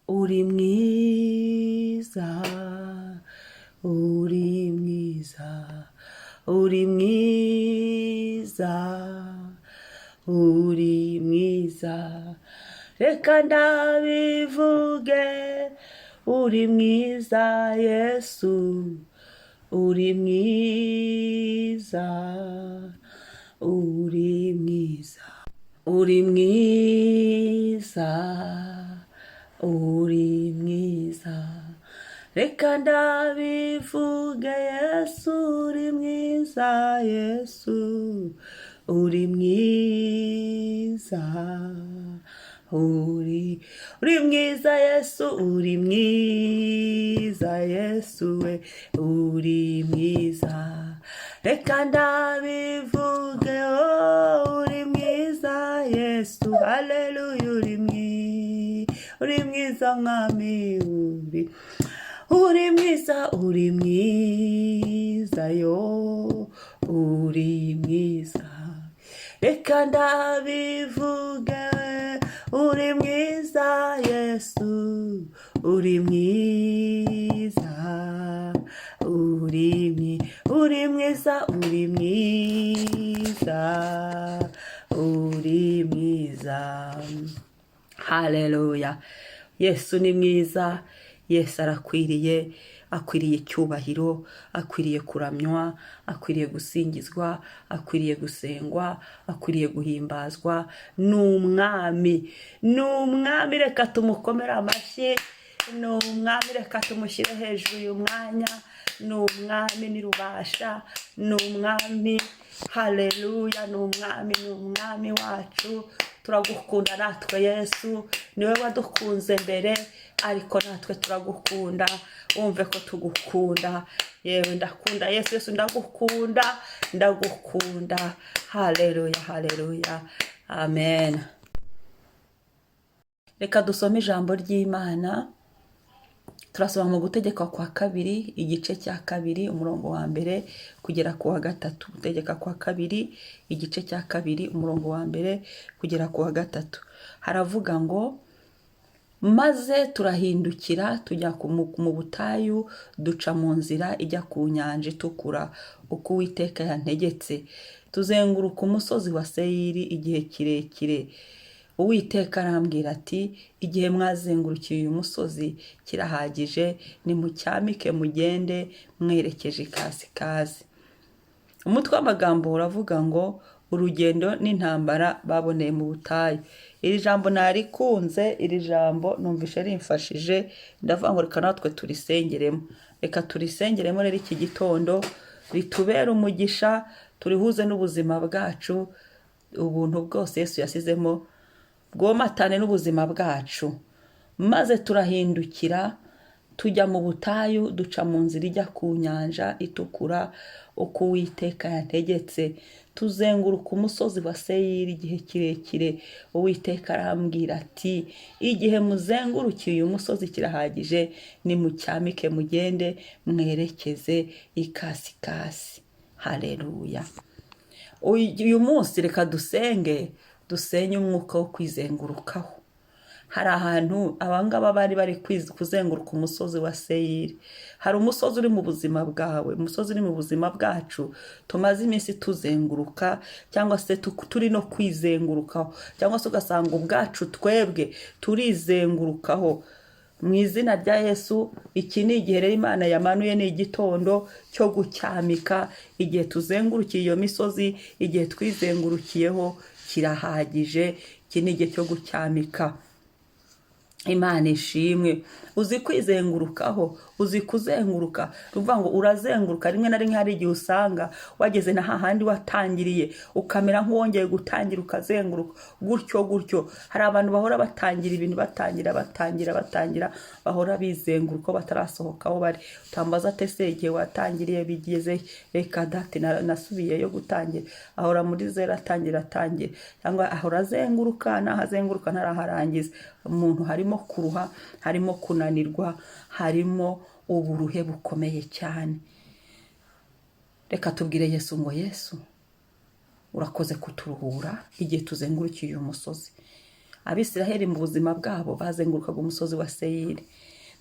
uri mwiza, uri mwiza, uri mwiza, uri mwiza, reka ndabivuge, uri mwiza Yesu, uri mwiza, uri mwiza, uri mwiza, uri mwiza, reka ndabivuge Yesu, uri mwiza Yesu, uri mwiza, uri mwiza Yesu, uri mwiza Yesu we, uri mwiza, reka ndabivuge, oh, uri mwiza Yesu, haleluya, uri mwiza mwami, uri mwiza, uri mwiza yo, uri mwiza, reka ndabivuge, uri mwiza Yesu, uri mwiza, uri mwiza, uri mwiza, uri mwiza, haleluya. Yesu ni mwiza, Yesu arakwiriye, akwiriye icyubahiro, akwiriye kuramywa, akwiriye gusingizwa, akwiriye gusengwa, akwiriye guhimbazwa. Ni umwami, reka tumukomere amashyi, ni umwami, reka tumushyire hejuru uyu mwanya, ni umwami, ni rubasha, ni umwami, haleluya, ni umwami wacu. Turagukunda natwe Yesu, niwe wadukunze mbere, ariko natwe turagukunda, wumve ko tugukunda. Yewe ndakunda Yesu, Yesu ndagukunda, haleluya, haleluya, amen. Reka dusome ijambo ry'Imana. Turasoma mu Gutegeka kwa kabiri, igice cya kabiri, umurongo wa mbere kugera ku wa gatatu. Gutegeka kwa kabiri, igice cya kabiri, umurongo wa mbere kugera ku wa gatatu. Haravuga ngo, maze turahindukira tujya mu butayu, duca mu nzira ijya ku nyanja itukura, uko Uwiteka yantegetse. Tuzenguruka umusozi wa Seyiri igihe kirekire. Uwiteka arambwira ati, igihe mwazengurukiye uyu musozi kirahagije, nimucyamike mugende mwerekeje ikasikazi. Umutwe w'amagambo uravuga ngo, urugendo n'intambara baboneye mu butayu. Iri jambo narikunze, iri jambo numvishe rimfashije, ndavuga ngo reka natwe turisengeremo. Reka turisengeremo rero iki gitondo, ritubere umugisha, turihuze n'ubuzima bwacu, ubuntu bwose Yesu yasizemo bwomatane n'ubuzima bwacu. Maze turahindukira tujya mu butayu, duca mu nzira ijya ku nyanja itukura, uko Uwiteka yantegetse. Tuzenguruka umusozi wa Seyiri igihe kirekire. Uwiteka arambwira ati, igihe muzengurukiye uyu musozi kirahagije, nimucyamike mugende mwerekeze ikasikasi. Haleluya. Uyu munsi reka dusenye umwuka wo kwizengurukaho. Hari ahantu abangaba bari kuzenguruka umusozi wa Seyiri. Hari umusozi uri mu buzima bwawe, umusozi uri mu buzima bwacu, tumaze iminsi tuzenguruka, cyangwa se turi no kwizengurukaho, cyangwa se ugasanga ubwacu twebwe turizengurukaho. Mu izina rya Yesu, iki ni igihe rero Imana yamanuye, ni igitondo cyo gucyamika. Igihe tuzengurukiye iyo misozi, igihe twizengurukiyeho kirahagije. Iki ni igihe cyo gucyamika. Imana ishimwe. Uzi kwizengurukaho, uzi kuzenguruka. Ruvuga ngo urazenguruka, rimwe na rimwe hari igihe usanga wageze na hahandi watangiriye, ukamera nk'uwongeye gutangira, ukazenguruka gutyo. Hari abantu bahora batangira ibintu, batangira, bahora bizenguruka batarasohoka aho bari. Utambaza ate se igihe watangiriye bigeze, reka dati nasubiyeyo gutangira. Ahora muri zero atangira, cyangwa ahora azenguruka, nahazenguruka ntaraharangiza. Umuntu harimo kuruha, harimo kunanirwa, harimo uburuhe bukomeye cyane. Reka tubwire Yesu ngo, Yesu urakoze kuturuhura igihe tuzengurukiye uyu musozi. Abisiraheli mu buzima bwabo bazengurukaga umusozi wa Seyiri.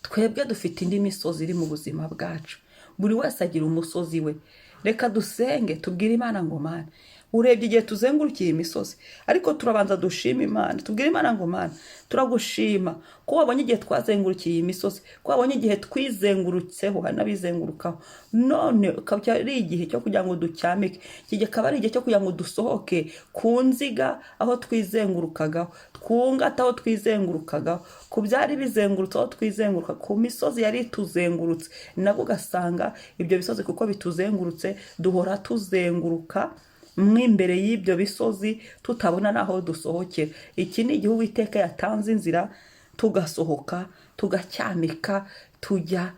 Twebwe dufite indi misozi iri mu buzima bwacu, buri wese agira umusozi we. Reka dusenge tubwire Imana ngo Mana, urebye igihe tuzengurukiye imisozi, ariko turabanza dushima Imana, tubwire Imana ngo Mana, turagushima ko wabonye igihe twazengurukiye iyi misozi, ko wabonye igihe twizengurutseho hari n'abizengurukaho, none ukaba ari igihe cyo kugira ngo ducyamike. Iki gihe akaba ari igihe cyo kugira ngo dusohoke ku nziga aho twizengurukagaho, twungate aho twizengurukagaho, ku byari bizengurutse aho twizenguruka, ku misozi yari ituzengurutse. Nabwo ugasanga ibyo bisozi kuko bituzengurutse duhora tuzenguruka imbere y'ibyo bisozi tutabona n'aho dusohokera. Iki ni igihe Uwiteka yatanze inzira tugasohoka, tugacyamika, tujya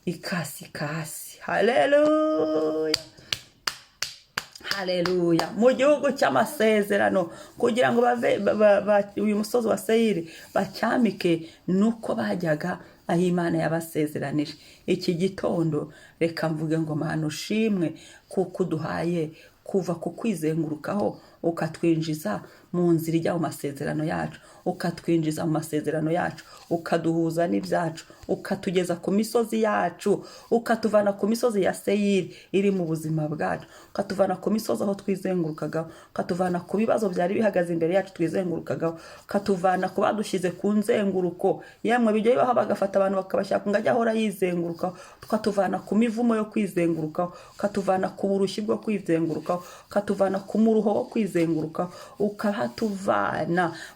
ikasikasi. Haleluya, haleluya. Mu gihugu cy'amasezerano, kugira ngo uyu musozi wa Seyiri bacyamike, nuko bajyaga aho Imana yabasezeranije. Iki gitondo reka mvuge ngo Mana ushimwe kuko uduhaye kuva ku kwizengurukaho ukatwinjiza mu nzira ijya mu masezerano yacu, ukatwinjiza mu masezerano yacu, ukaduhuza n'ibyacu, ukatugeza ku misozi yacu, ukatuvana ku misozi ya Seyiri iri mu buzima bwacu, ukatuvana ku misozi aho twizengurukagaho, ukatuvana ku bibazo byari bihagaze imbere yacu twizengurukagaho, ukatuvana ku badushyize ku nzenguruko. Yemwe bijya bibaho bagafata abantu bakabashyira ngo ajye ahora yizengurukaho, ukatuvana ku mivumo yo kwizengurukaho, ukatuvana ku burushyi bwo kwizengurukaho, ukatuvana ku muruho wo kwizengurukaho, ukahatuvana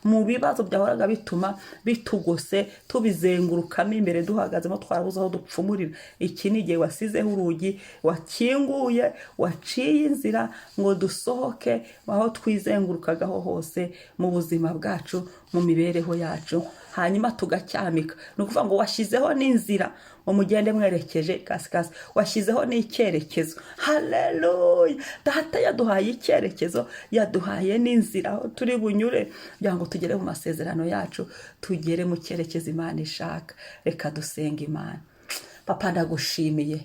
mu bibazo byahoraga bituma bitugose tubizengurukamo imbere duhagazemo twarabuze aho dupfumurira. Iki ni igihe wasizeho urugi, wakinguye, waciye inzira ngo dusohoke aho twizengurukagaho hose mu buzima bwacu, mu mibereho yacu, hanyuma tugacyamika. Ni ukuvuga ngo washyizeho n'inzira ngo mugende mwerekeje kasikasi, washyizeho n'icyerekezo. Haleluya, Data yaduhaye icyerekezo, yaduhaye n'inzira aho turi bunyure kugira ngo tugere mu masezerano yacu, tugere mu cyerekezo Imana ishaka. Reka dusenge Imana. Papa ndagushimiye,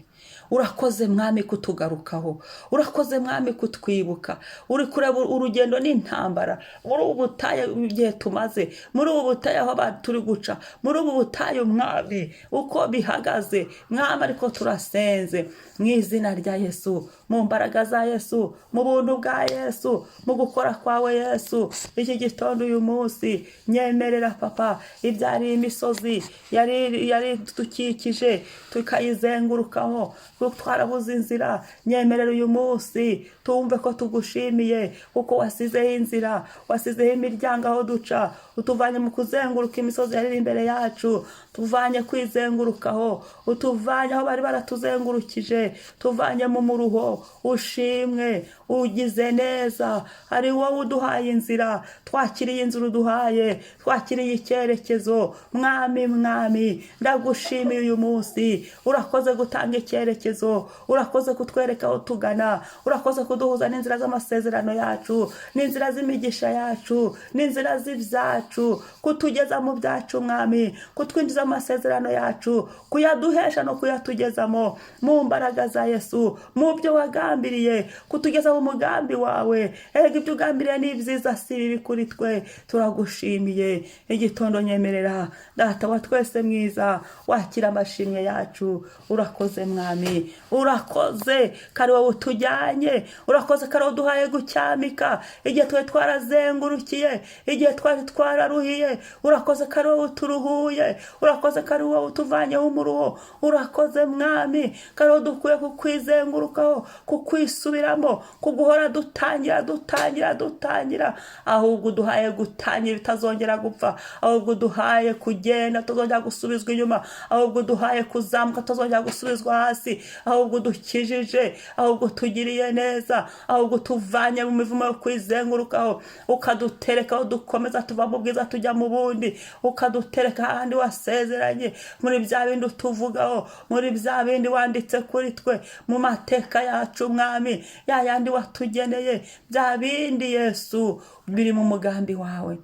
urakoze Mwami kutugarukaho, urakoze Mwami kutwibuka, uri kureba urugendo n'intambara muri ubu butayu igihe tumaze, muri ubu butayu aho turi guca, muri ubu butayu Mwami uko bihagaze Mwami, ariko turasenze mu izina rya Yesu, mu mbaraga za Yesu, mu buntu bwa Yesu, mu gukora kwawe Yesu. Iki gitondo uyu munsi nyemerera Papa ibyari imisozi yari dukikije tukayizengurukaho, twarabuze inzira, nyemerera uyu munsi tumve ko tugushimiye kuko wasizeho inzira, wasizeho imiryango aho duca, utuvanye mu kuzenguruka imisozi yari imbere yacu, tuvanye kwizengurukaho, utuvanye aho bari baratuzengurukije, tuvanye mu muruho. Ushimwe, ugize neza, ari wowe uduhaye inzira, twakiriye inzira uduhaye, twakiriye icyerekezo. Mwami, Mwami ndagushimiye uyu munsi, urakoze gutanga icyerekezo, urakoze kutwereka aho tugana, urakoze kuduhuza n'inzira z'amasezerano yacu, n'inzira z'imigisha yacu, n'inzira z'ibyacu, kutugeza mu byacu Mwami, kutwinjiza mu masezerano yacu, kuyaduhesha no kuyatugezamo mu mbaraga za Yesu, mu byo wagambiriye kutugeza mu mugambi wawe. Erega ibyo ugambiriye ni byiza, si bibi kuri twe. Turagushimiye. Igitondo nyemerera Data wa twese mwiza, wakira amashimwe yacu. Urakoze Mwami, urakoze kari wowe utujyanye, urakoze kari wowe uduhaye gucyamika igihe twari twarazengurukiye, igihe twari twararuhiye. Urakoze kari wowe uturuhuye, urakoze kari wowe utuvanyeho umuruho. Urakoze Mwami kari wowe dukuye kukwizengurukaho, kukwisubiramo, kuguhora dutangira, ahubwo uduhaye gutangira bitazongera gupfa, ahubwo uduhaye kugenda tutazongera gusubizwa inyuma, ahubwo uduhaye kuzamuka tutazongera gusubizwa hasi, ahubwo udukijije, ahubwo tugiriye neza, ahubwo tuvanye mu mivumo yo kwizengurukaho, ukaduterekaho dukomeza tuva mu bwiza tujya mu bundi, ukadutereka ahandi wasezeranye, muri bya bindi utuvugaho, muri bya bindi wanditse kuri twe mu mateka yacu Mwami, ya yandi watugeneye, bya bindi Yesu biri mu mugambi wawe.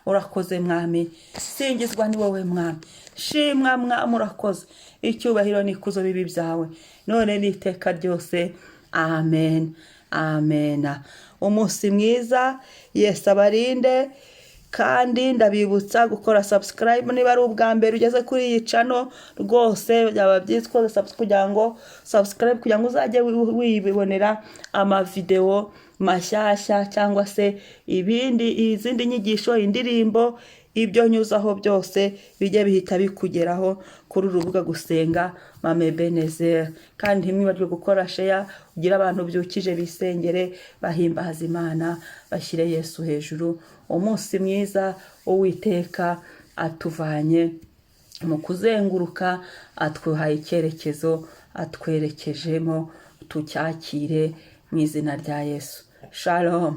Urakoze Mwami, singizwa ni wowe Mwami, shimwa Mwami, urakoze. Icyubahiro n'ikuzo bibi byawe none n'iteka ryose. Amen, amen. Umunsi mwiza, Yesu abarinde kandi ndabibutsa gukora subscribe niba ari ubwa mbere ugeze kuri iyi channel rwose byaba byitwa kugira ngo subscribe kugira ngo uzajye wibonera amavideo mashyashya cyangwa se izindi nyigisho, indirimbo, ibyo nyuzaho byose bijye bihita bikugeraho kuri urubuga gusenga Mama Ebenezer. Kandi ntimwibagirwe gukora share ugira abantu byukije bisengere bahimbaza Imana bashyire Yesu hejuru. Umunsi mwiza Uwiteka atuvanye mu kuzenguruka, atwihaye icyerekezo, atwerekejemo, tucyakire mu izina rya Yesu. Shalom.